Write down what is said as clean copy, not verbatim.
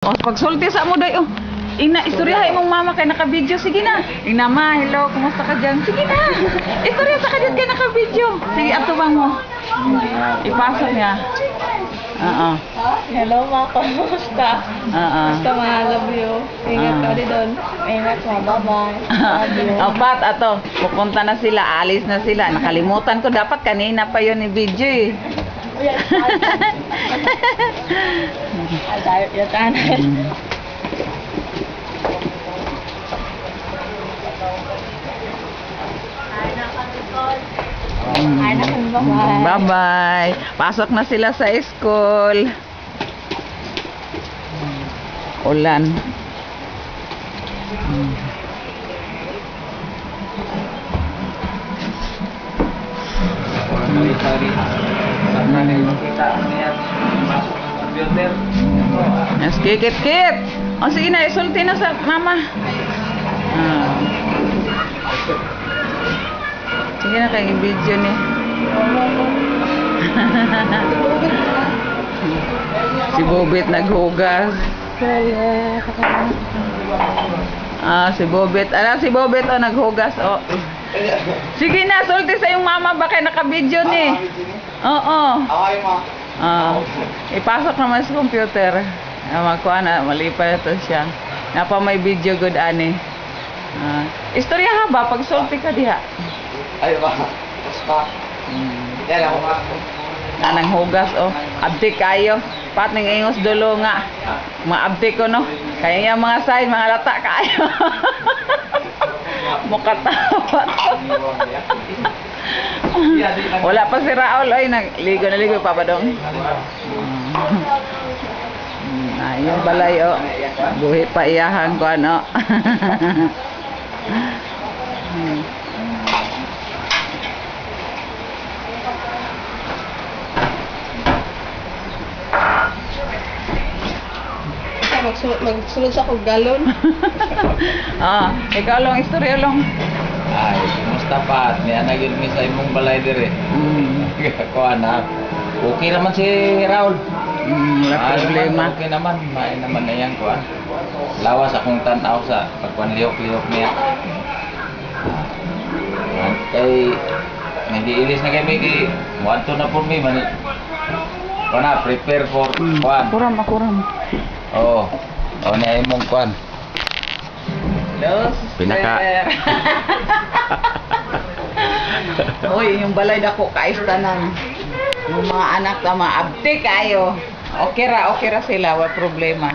O, pagsulti sa mo day, oh. Ina, istoryahay mong mama kay naka-video. Sige na. Ina ma, hello, kumusta ka dyan? Sige na. Istorya sa kadyan kay naka-video. Sige, atubang mo. Ipasok niya. Hello ma, kumusta? Basta ma, love you. Ingat ka rin doon. Ingat ma, bye-bye. Love you. Apat, ato. Pupunta na sila, alis na sila. Nakalimutan ko, dapat kanina pa yun ni video eh. Ay, tayo yatan. Ay, naku, bye-bye. Bye-bye. Pasok na sila sa school. Ulan. Yes, kikit-kit. O sige na, isulti na sa mama. Sige na kayo video ni. Si Bobit naghugas. Si Bobit. Si Bobit naghugas. Sige na, sulti sa yung mama baka naka-video ni. Oo. Ipasok naman sa computer. Magkuha na, mali pa ito siya. Napa may video good ani. Istorya ha ba? Pag sulti ka diha. Ay ba? Basta. Yan ako nga. Anang hugas abdi kayo. Pat ning ingos dulo nga. Maabdi ko no. Kaya yung mga side, mga lata kayo. Mukatawa. Wala pa si Raul ay nagligo na ligo pa ba dong? Yung balay buhi pa iyahan ko ano. Magsulod sa kong galon. Ikaw lang, istorya lang. Ay, kumusta pa? Niya na yun sa imong balay dire. Ko anak. Okay naman si Raul. Wala problema. Okay naman. Main naman na yan ko. Lawas akong tanaw sa pagpanliyok-liyok niya. Kay nag-iilis na kay Miggy. Wanto na po may mani. Kana prepare for kuan. Akuram. Oo. Niya imong kuan. Los. Uy, yung balay dako kaistanan. Yung mga anak na maabdi kayo. Okay ra sila, wala problema.